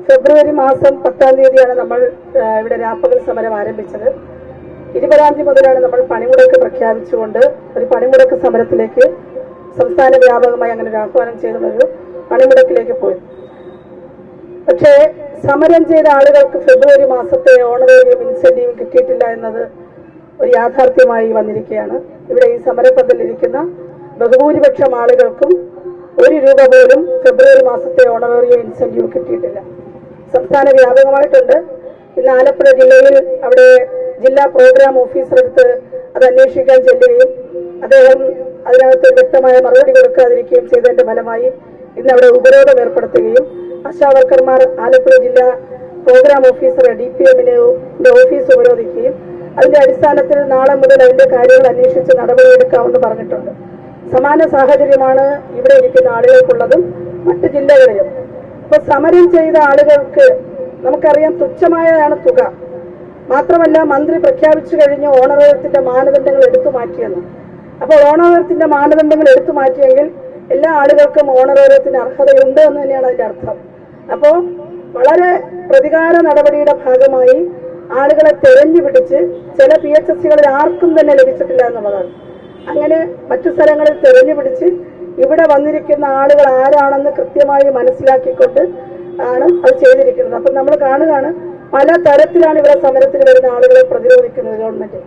ഫെബ്രുവരി മാസം 10-ാം തീയതിയാണ് നമ്മൾ ഇവിടെ രാപ്പകൽ സമരം ആരംഭിച്ചത്. 20-ാം തീയതി മുതലാണ് നമ്മൾ പണിമുടക്ക് പ്രഖ്യാപിച്ചുകൊണ്ട് ഒരു പണിമുടക്ക് സമരത്തിലേക്ക് സംസ്ഥാന വ്യാപകമായി അങ്ങനെ ഒരു ആഹ്വാനം ചെയ്തുള്ളൊരു പണിമുടക്കിലേക്ക് പോയി. പക്ഷേ സമരം ചെയ്ത ആളുകൾക്ക് ഫെബ്രുവരി മാസത്തെ ഓണറേറിയം ഇൻസെന്റീവ് കിട്ടിയിട്ടില്ല എന്നത് ഒരു യാഥാർത്ഥ്യമായി വന്നിരിക്കുകയാണ്. ഇവിടെ ഈ സമരപ്പന്തലിരിക്കുന്ന ബഹുഭൂരിപക്ഷം ആളുകൾക്കും ₹1 പോലും ഫെബ്രുവരി മാസത്തെ ഓണറേറിയം ഇൻസെന്റീവ് കിട്ടിയിട്ടില്ല. സംസ്ഥാന വ്യാപകമായിട്ടുണ്ട്. ഇന്ന് ആലപ്പുഴ ജില്ലയിൽ അവിടെ ജില്ലാ പ്രോഗ്രാം ഓഫീസർ അടുത്ത് അത് അന്വേഷിക്കാൻ ചെല്ലുകയും അദ്ദേഹം അതിനകത്ത് വ്യക്തമായ മറുപടി കൊടുക്കാതിരിക്കുകയും ചെയ്തതിന്റെ ഫലമായി ഇന്ന് അവിടെ ഉപരോധം ഏർപ്പെടുത്തുകയും ആശാവർക്കർമാർ ആലപ്പുഴ ജില്ലാ പ്രോഗ്രാം ഓഫീസർ DPMന്റെ ഓഫീസ് ഉപരോധിക്കുകയും അതിന്റെ അടിസ്ഥാനത്തിൽ നാളെ മുതൽ അതിന്റെ കാര്യങ്ങൾ അന്വേഷിച്ച് നടപടിയെടുക്കാമെന്ന് പറഞ്ഞിട്ടുണ്ട്. സമാന സാഹചര്യമാണ് ഇവിടെ ഇരിക്കുന്ന ആളുകൾക്കുള്ളതും മറ്റ് ജില്ലകളിലും. ഇപ്പൊ സമരം ചെയ്ത ആളുകൾക്ക് നമുക്കറിയാം തുച്ഛമായാണ് തുക. മാത്രമല്ല മന്ത്രി പ്രഖ്യാപിച്ചു കഴിഞ്ഞ ഓണറേറിയത്തിന്റെ മാനദണ്ഡങ്ങൾ എടുത്തു മാറ്റിയെന്ന്. അപ്പോൾ ഓണറേറിയത്തിന്റെ മാനദണ്ഡങ്ങൾ എടുത്തു മാറ്റിയെങ്കിൽ എല്ലാ ആളുകൾക്കും ഓണറേറിയത്തിന് അർഹതയുണ്ട് എന്ന് തന്നെയാണ് അതിന്റെ അർത്ഥം. അപ്പോ വളരെ പ്രതികാര നടപടിയുടെ ഭാഗമായി ആളുകളെ തെരഞ്ഞുപിടിച്ച് ചില PHSകളിൽ ആർക്കും തന്നെ ലഭിച്ചിട്ടില്ല എന്നുള്ളതാണ്. അങ്ങനെ മറ്റു സ്ഥലങ്ങളിൽ തെരഞ്ഞുപിടിച്ച് ഇവിടെ വന്നിരിക്കുന്ന ആളുകൾ ആരാണെന്ന് കൃത്യമായി മനസ്സിലാക്കിക്കൊണ്ട് ആണ് അത് ചെയ്തിരിക്കുന്നത്. അപ്പം നമ്മൾ കാണുകയാണ് പല തരത്തിലാണ് ഇവിടെ സമരത്തിന് വരുന്ന ആളുകളെ പ്രതിരോധിക്കുന്നത് ഗവൺമെന്റ്.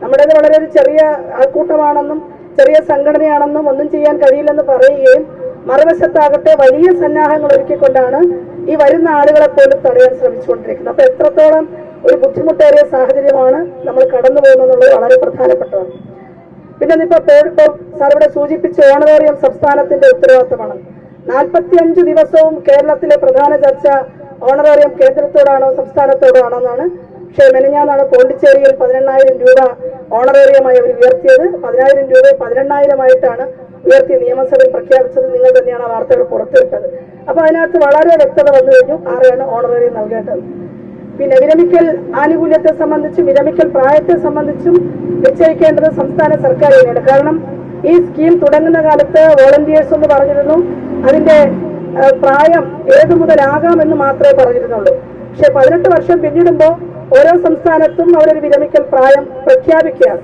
നമ്മുടേത് വളരെ ഒരു ചെറിയ ആൾക്കൂട്ടമാണെന്നും ചെറിയ സംഘടനയാണെന്നും ഒന്നും ചെയ്യാൻ കഴിയില്ലെന്ന് പറയുകയും മറുവശത്താകട്ടെ വലിയ സന്നാഹങ്ങൾ ഒരുക്കിക്കൊണ്ടാണ് ഈ വരുന്ന ആളുകളെ പോലും തടയാൻ ശ്രമിച്ചുകൊണ്ടിരിക്കുന്നത്. അപ്പൊ എത്രത്തോളം ഒരു ബുദ്ധിമുട്ടേറിയ സാഹചര്യമാണ് നമ്മൾ കടന്നു പോകുന്നത് വളരെ പ്രധാനപ്പെട്ടതാണ്. പിന്നെ ഇപ്പൊ സാർ ഇവിടെ സൂചിപ്പിച്ച ഓണറേറിയം സംസ്ഥാനത്തിന്റെ ഉത്തരവാദിത്തമാണ്. 45 ദിവസവും കേരളത്തിലെ പ്രധാന ചർച്ച ഓണറേറിയം കേന്ദ്രത്തോടാണോ സംസ്ഥാനത്തോടോ ആണോ എന്നാണ്. പക്ഷേ മെനഞ്ഞാന്നാണ് പോണ്ടിച്ചേരിയിൽ 18,000 രൂപ ഓണറേറിയമായി അവർ ഉയർത്തിയത്. 10,000 രൂപ 18,000 ഉയർത്തി നിയമസഭയിൽ പ്രഖ്യാപിച്ചത്. നിങ്ങൾ തന്നെയാണ് ആ വാർത്തകൾ പുറത്തുവിട്ടത്. അപ്പൊ അതിനകത്ത് വളരെ വ്യക്തത വന്നു കഴിഞ്ഞു ആരെയാണ് ഓണറേറിയം നൽകേണ്ടത്. പിന്നെ വിരമിക്കൽ ആനുകൂല്യത്തെ സംബന്ധിച്ചും വിരമിക്കൽ പ്രായത്തെ സംബന്ധിച്ചും നിശ്ചയിക്കേണ്ടത് സംസ്ഥാന സർക്കാർ തന്നെയാണ്. കാരണം ഈ സ്കീം തുടങ്ങുന്ന കാലത്ത് വോളണ്ടിയേഴ്സ് എന്ന് പറഞ്ഞിരുന്നു അതിന്റെ പ്രായം ഏതു മുതലാകാമെന്ന് മാത്രമേ പറഞ്ഞിരുന്നുള്ളൂ. പക്ഷെ 18 വർഷം പിന്നിടുമ്പോൾ ഓരോ സംസ്ഥാനത്തും അവരൊരു വിരമിക്കൽ പ്രായം പ്രഖ്യാപിക്കുകയാണ്.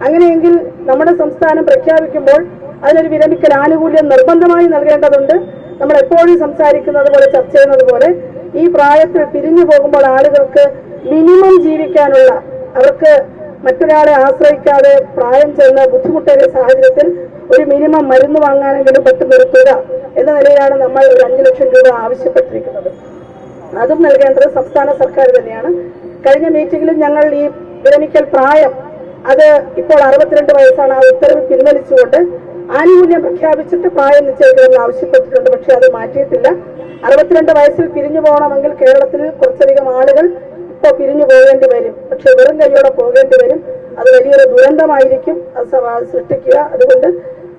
അങ്ങനെയെങ്കിൽ നമ്മുടെ സംസ്ഥാനം പ്രഖ്യാപിക്കുമ്പോൾ അതിനൊരു വിരമിക്കൽ ആനുകൂല്യം നിർബന്ധമായി നൽകേണ്ടതുണ്ട്. നമ്മൾ എപ്പോഴും സംസാരിക്കുന്നത് പോലെ ചർച്ച ചെയ്യുന്നത് പോലെ ഈ പ്രായത്തിൽ പിരിഞ്ഞു പോകുമ്പോൾ ആളുകൾക്ക് മിനിമം ജീവിക്കാനുള്ള അവർക്ക് മറ്റൊരാളെ ആശ്രയിക്കാതെ പ്രായം ചെന്ന് ബുദ്ധിമുട്ടേറിയ സാഹചര്യത്തിൽ ഒരു മിനിമം മരുന്ന് വാങ്ങാനെങ്കിലും പറ്റുന്ന ഒരു തുക എന്ന നിലയിലാണ് നമ്മൾ ഒരു 5 ലക്ഷം രൂപ ആവശ്യപ്പെട്ടിരിക്കുന്നത്. അതും നൽകേണ്ടത് സംസ്ഥാന സർക്കാർ തന്നെയാണ്. കഴിഞ്ഞ മീറ്റിംഗിലും ഞങ്ങൾ ഈ വിരമിക്കൽ പ്രായം അത് ഇപ്പോൾ 62 വയസ്സാണ്. ആ ഉത്തരവ് പിൻവലിച്ചുകൊണ്ട് ആനുകൂല്യം പ്രഖ്യാപിച്ചിട്ട് പ്രായം നിശ്ചയിക്കണമെന്ന് ആവശ്യപ്പെട്ടിട്ടുണ്ട്. പക്ഷെ അത് മാറ്റിയിട്ടില്ല. 62 വയസ്സിൽ പിരിഞ്ഞു പോകണമെങ്കിൽ കേരളത്തിൽ കുറച്ചധികം ആളുകൾ ഇപ്പൊ പിരിഞ്ഞു പോകേണ്ടി വരും. പക്ഷെ വെറും കൈയോടെ പോകേണ്ടി വരും. അത് വലിയൊരു ദുരന്തമായിരിക്കും അത് സൃഷ്ടിക്കുക. അതുകൊണ്ട്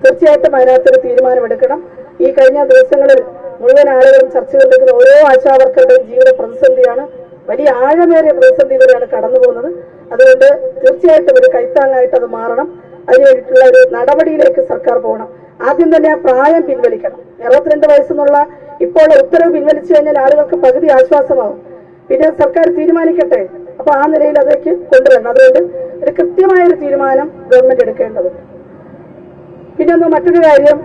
തീർച്ചയായിട്ടും അതിനകത്തൊരു തീരുമാനമെടുക്കണം. ഈ കഴിഞ്ഞ ദിവസങ്ങളിൽ മുഴുവൻ ആളുകളും ചർച്ച ചെയ്തിരിക്കുന്ന ഓരോ ആശാവർക്കറുടെയും ജീവിത പ്രതിസന്ധിയാണ്. വലിയ ആഴമേറിയ പ്രതിസന്ധിയിലൂടെയാണ് കടന്നു പോകുന്നത്. അതുകൊണ്ട് തീർച്ചയായിട്ടും ഒരു കൈത്താങ്ങായിട്ട് അത് മാറണം. അതിനുവേണ്ടിയിട്ടുള്ള ഒരു നടപടിയിലേക്ക് സർക്കാർ പോകണം. ആദ്യം തന്നെ ആ പ്രായം പിൻവലിക്കണം. 62 വയസ്സെന്നുള്ള ഇപ്പോൾ ഉത്തരവ് പിൻവലിച്ചു കഴിഞ്ഞാൽ ആളുകൾക്ക് പകുതി ആശ്വാസമാവും. പിന്നെ സർക്കാർ തീരുമാനിക്കട്ടെ. അപ്പൊ ആ നിലയിൽ അതേക്ക് കൊണ്ടുവരണം. അതുകൊണ്ട് ഒരു കൃത്യമായൊരു തീരുമാനം ഗവൺമെന്റ് എടുക്കേണ്ടതുണ്ട്. പിന്നെ മറ്റൊരു കാര്യം,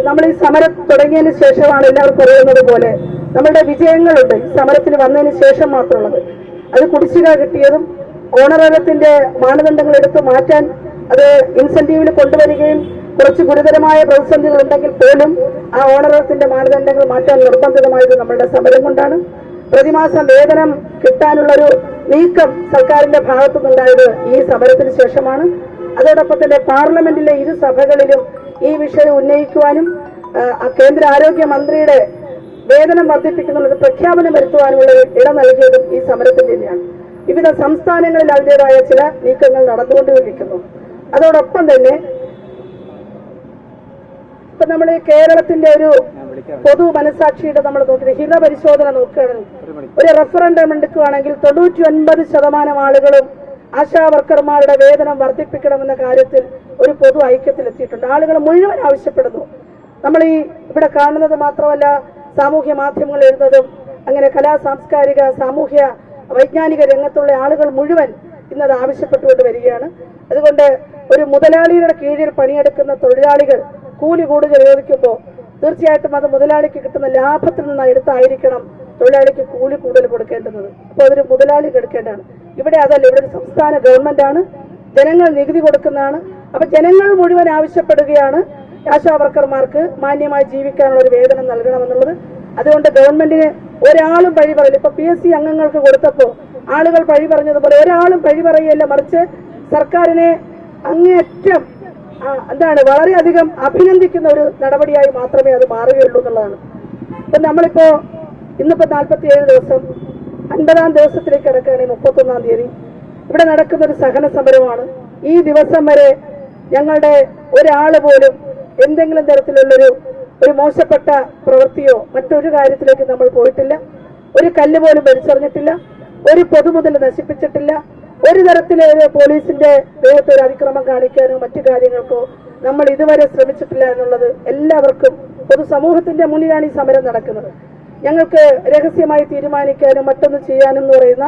നമ്മൾ ഈ സമരം തുടങ്ങിയതിന് ശേഷമാണ് എല്ലാവർക്കും അറിയുന്നത് പോലെ നമ്മളുടെ വിജയങ്ങളുണ്ട് ഈ സമരത്തിന് വന്നതിന് ശേഷം മാത്രമുള്ളത്. അത് കുടിശ്ശിക കിട്ടിയതും ഓണറേറിയത്തിന്റെ മാനദണ്ഡങ്ങൾ എടുത്തു മാറ്റാൻ അത് ഇൻസെന്റീവിൽ കൊണ്ടുവരികയും കുറച്ച് ഗുരുതരമായ പ്രതിസന്ധികൾ ഉണ്ടെങ്കിൽ പോലും ആ ഓണറേറിയത്തിന്റെ മാനദണ്ഡങ്ങൾ മാറ്റാൻ നിർബന്ധിതമായത് നമ്മളുടെ സമരം കൊണ്ടാണ്. പ്രതിമാസം വേതനം കിട്ടാനുള്ളൊരു നീക്കം സർക്കാരിന്റെ ഭാഗത്തുനിന്നുണ്ടായത് ഈ സമരത്തിന് ശേഷമാണ്. അതോടൊപ്പം തന്നെ പാർലമെന്റിലെ ഇരു സഭകളിലും ഈ വിഷയം ഉന്നയിക്കുവാനും കേന്ദ്ര ആരോഗ്യ മന്ത്രിയുടെ വേതനം വർദ്ധിപ്പിക്കുന്നുള്ള പ്രഖ്യാപനം വരുത്തുവാനുള്ള ഇടം നൽകിയതും ഈ സമരത്തിൽ തന്നെയാണ്. വിവിധ സംസ്ഥാനങ്ങളിൽ അതിൻ്റെതായ ചില നീക്കങ്ങൾ നടന്നുകൊണ്ടിരിക്കുന്നു. അതോടൊപ്പം തന്നെ ഇപ്പൊ നമ്മൾ കേരളത്തിന്റെ ഒരു പൊതു മനസാക്ഷിയുടെ നമ്മൾ നോക്കി ഹിതപരിശോധന നോക്കുകയാണെങ്കിൽ ഒരു റഫറൻഡം എടുക്കുകയാണെങ്കിൽ 99% ആളുകളും ആശാവർക്കർമാരുടെ വേതനം വർദ്ധിപ്പിക്കണമെന്ന കാര്യത്തിൽ ഒരു പൊതു ഐക്യത്തിലെത്തിയിട്ടുണ്ട്. ആളുകൾ മുഴുവൻ ആവശ്യപ്പെടുന്നു. നമ്മൾ ഈ ഇവിടെ കാണുന്നത് മാത്രമല്ല, സാമൂഹ്യ മാധ്യമങ്ങൾ എഴുതുന്നതും അങ്ങനെ കലാ സാംസ്കാരിക സാമൂഹ്യ വൈജ്ഞാനിക രംഗത്തുള്ള ആളുകൾ മുഴുവൻ ഇന്നത് ആവശ്യപ്പെട്ടുകൊണ്ട് വരികയാണ്. അതുകൊണ്ട് ഒരു മുതലാളിയുടെ കീഴിൽ പണിയെടുക്കുന്ന തൊഴിലാളികൾ കൂലി കൂടുതൽ ചോദിക്കുമ്പോൾ തീർച്ചയായിട്ടും അത് മുതലാളിക്ക് കിട്ടുന്ന ലാഭത്തിൽ നിന്ന് എടുത്തായിരിക്കണം തൊഴിലാളിക്ക് കൂലി കൂടുതൽ കൊടുക്കേണ്ടത്. അപ്പോൾ അതൊരു മുതലാളി എടുക്കേണ്ടതാണ്. ഇവിടെ അതല്ല, ഇവിടെ ഒരു സംസ്ഥാന ഗവൺമെന്റാണ്, ജനങ്ങൾ നികുതി കൊടുക്കുന്നതാണ്. അപ്പൊ ജനങ്ങൾ മുഴുവൻ ആവശ്യപ്പെടുകയാണ് ആശാവർക്കർമാർക്ക് മാന്യമായി ജീവിക്കാനുള്ള ഒരു വേതനം നൽകണമെന്നുള്ളത്. അതുകൊണ്ട് ഗവൺമെന്റിന് ഒരാളും പഴി പറയില്ല. ഇപ്പൊ PSC അംഗങ്ങൾക്ക് കൊടുത്തപ്പോ ആളുകൾ പഴി പറഞ്ഞതുപോലെ ഒരാളും പഴി പറയുകയല്ല, മറിച്ച് സർക്കാരിനെ അങ്ങേയറ്റം വളരെയധികം അഭിനന്ദിക്കുന്ന ഒരു നടപടിയായി മാത്രമേ അത് മാറുകയുള്ളൂ എന്നുള്ളതാണ്. ഇപ്പൊ നമ്മളിപ്പോ ഇന്നിപ്പോ 47 ദിവസം 50-ാം ദിവസത്തിലേക്ക് കിടക്കുകയാണെങ്കിൽ 31-ാം തീയതി ഇവിടെ നടക്കുന്ന ഒരു സഹന സമരമാണ്. ഈ ദിവസം വരെ ഞങ്ങളുടെ ഒരാള് പോലും എന്തെങ്കിലും തരത്തിലുള്ളൊരു മോശപ്പെട്ട പ്രവൃത്തിയോ മറ്റൊരു കാര്യത്തിലേക്ക് നമ്മൾ പോയിട്ടില്ല. ഒരു കല്ല് പോലും വലിച്ചെറിഞ്ഞിട്ടില്ല, ഒരു പൊതുമുതൽ നശിപ്പിച്ചിട്ടില്ല, ഒരു തരത്തിലെ പോലീസിന്റെ ദേഹത്ത് ഒരു അതിക്രമം കാണിക്കാനോ മറ്റു കാര്യങ്ങൾക്കോ നമ്മൾ ഇതുവരെ ശ്രമിച്ചിട്ടില്ല എന്നുള്ളത് എല്ലാവർക്കും പൊതുസമൂഹത്തിന്റെ മുന്നിലാണ് ഈ സമരം നടക്കുന്നത്. ഞങ്ങൾക്ക് രഹസ്യമായി തീരുമാനിക്കാനും മറ്റൊന്ന് ചെയ്യാനും എന്ന് പറയുന്ന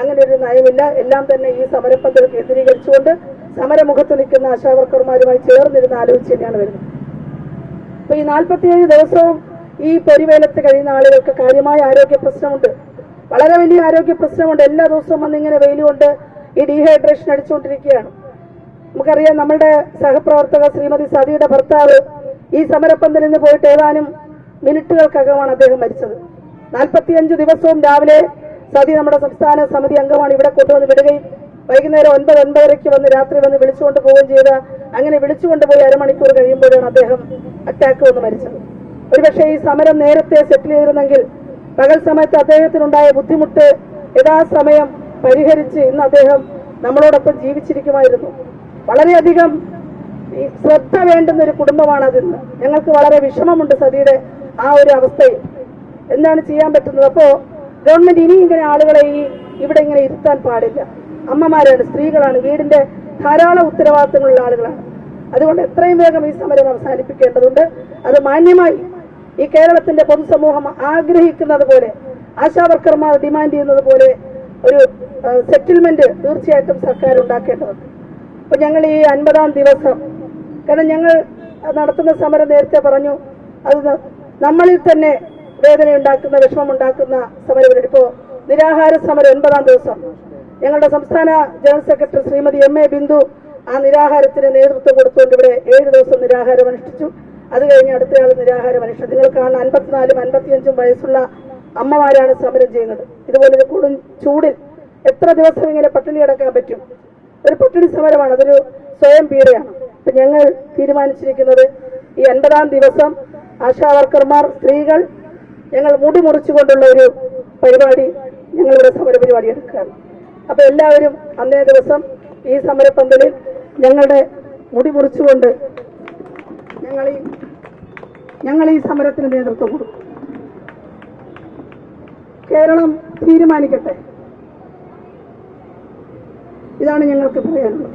അങ്ങനെ ഒരു നയമില്ല. എല്ലാം തന്നെ ഈ സമരപ്പന്തൽ കേന്ദ്രീകരിച്ചുകൊണ്ട് സമരമുഖത്ത് നിൽക്കുന്ന ആശാവർക്കർമാരുമായി ചേർന്നിരുന്ന് ആലോചിച്ച് തന്നെയാണ് വരുന്നത്. അപ്പൊ ഈ 47 ദിവസവും ഈ പൊരിവേലത്ത് കഴിയുന്ന ആളുകൾക്ക് കാര്യമായ ആരോഗ്യ പ്രശ്നമുണ്ട്, വളരെ വലിയ ആരോഗ്യ പ്രശ്നമുണ്ട്. എല്ലാ ദിവസവും വന്നിങ്ങനെ വെയിലുകൊണ്ട് ഈ ഡീഹൈഡ്രേഷൻ അടിച്ചുകൊണ്ടിരിക്കുകയാണ്. നമുക്കറിയാം, നമ്മുടെ സഹപ്രവർത്തക ശ്രീമതി സതിയുടെ ഭർത്താവ് ഈ സമരപ്പന്തലിൽ നിന്ന് പോയിട്ട് ഏതാനും മിനിറ്റുകൾക്കകമാണ് അദ്ദേഹം മരിച്ചത്. 45 ദിവസവും രാവിലെ സതി നമ്മുടെ സംസ്ഥാന സമിതി അംഗമാണ്, ഇവിടെ കൊണ്ടുവന്ന് വിടുകയും വൈകുന്നേരം 9-9:30 വന്ന് രാത്രി വന്ന് വിളിച്ചുകൊണ്ട് പോവുകയും ചെയ്ത അങ്ങനെ വിളിച്ചുകൊണ്ടുപോയി അരമണിക്കൂർ കഴിയുമ്പോഴാണ് അദ്ദേഹം അറ്റാക്ക് വന്ന് മരിച്ചത്. ഒരുപക്ഷെ ഈ സമരം നേരത്തെ സെറ്റിൽ ചെയ്തിരുന്നെങ്കിൽ പകൽ സമയത്ത് അദ്ദേഹത്തിനുണ്ടായ ബുദ്ധിമുട്ട് യഥാസമയം പരിഹരിച്ച് ഇന്ന് അദ്ദേഹം നമ്മളോടൊപ്പം ജീവിച്ചിരിക്കുമായിരുന്നു. വളരെയധികം ശ്രദ്ധ വേണ്ടുന്ന ഒരു കുടുംബമാണ് അതിന്ന്. ഞങ്ങൾക്ക് വളരെ വിഷമമുണ്ട് സതിയുടെ ആ ഒരു അവസ്ഥയിൽ. എന്താണ് ചെയ്യാൻ പറ്റുന്നത്? അപ്പോ ഗവൺമെന്റ് ഇനി ഇങ്ങനെ ആളുകളെ ഇവിടെ ഇങ്ങനെ ഇരുത്താൻ പാടില്ല. അമ്മമാരാണ്, സ്ത്രീകളാണ്, വീടിന്റെ ധാരാളം ഉത്തരവാദിത്തങ്ങളുള്ള ആളുകളാണ്. അതുകൊണ്ട് എത്രയും വേഗം ഈ സമരം അവസാനിപ്പിക്കേണ്ടതുണ്ട്. അത് മാന്യമായി ഈ കേരളത്തിന്റെ പൊതുസമൂഹം ആഗ്രഹിക്കുന്നത് പോലെ, ആശാവർക്കർമാർ ഡിമാൻഡ് ചെയ്യുന്നത് പോലെ ഒരു സെറ്റിൽമെന്റ് തീർച്ചയായിട്ടും സർക്കാർ ഉണ്ടാക്കേണ്ടതുണ്ട്. അപ്പൊ ഞങ്ങൾ ഈ 50-ാം ദിവസം, കാരണം ഞങ്ങൾ നടത്തുന്ന സമരം നേരത്തെ പറഞ്ഞു, അത് നമ്മളിൽ തന്നെ വേദനയുണ്ടാക്കുന്ന വിഷമമുണ്ടാക്കുന്ന സമരം. ഇപ്പോ നിരാഹാര സമരം 80-ാം ദിവസം ഞങ്ങളുടെ സംസ്ഥാന general secretary Shrimati MA Bindu ആ നിരാഹാരത്തിന് നേതൃത്വം കൊടുത്തുകൊണ്ട് ഇവിടെ 7 ദിവസം നിരാഹാരം അനുഷ്ഠിച്ചു. അത് കഴിഞ്ഞ് അടുത്തയാൾ നിരാഹാരം അനുഷ്ഠിച്ചു. നിങ്ങൾ കാണുന്ന 54-ഉം 55-ഉം വയസ്സുള്ള അമ്മമാരാണ് സമരം ചെയ്യുന്നത്. ഇതുപോലൊരു കൊടും ചൂടിൽ എത്ര ദിവസം ഇങ്ങനെ പട്ടിണി കിടക്കാൻ പറ്റും? ഒരു പട്ടിണി സമരമാണ്, അതൊരു സ്വയം പീഡയാണ്. അപ്പൊ ഞങ്ങൾ തീരുമാനിച്ചിരിക്കുന്നത് ഈ 50-ാം ദിവസം ആശാവർക്കർമാർ, സ്ത്രീകൾ ഞങ്ങൾ മുടി മുറിച്ചുകൊണ്ടുള്ള ഒരു പരിപാടി, ഞങ്ങളിവിടെ സമരപരിപാടി എടുക്കുകയാണ്. അപ്പൊ എല്ലാവരും അന്നേ ദിവസം ഈ സമരപ്പന്തലിൽ ഞങ്ങളുടെ മുടി മുറിച്ചുകൊണ്ട് ഞങ്ങൾ ഈ സമരത്തിന് നേതൃത്വം കൊടുക്കും. കേരളം തീരുമാനിക്കട്ടെ, ഇതാണ് ഞങ്ങൾക്ക് പറയാനുള്ളത്.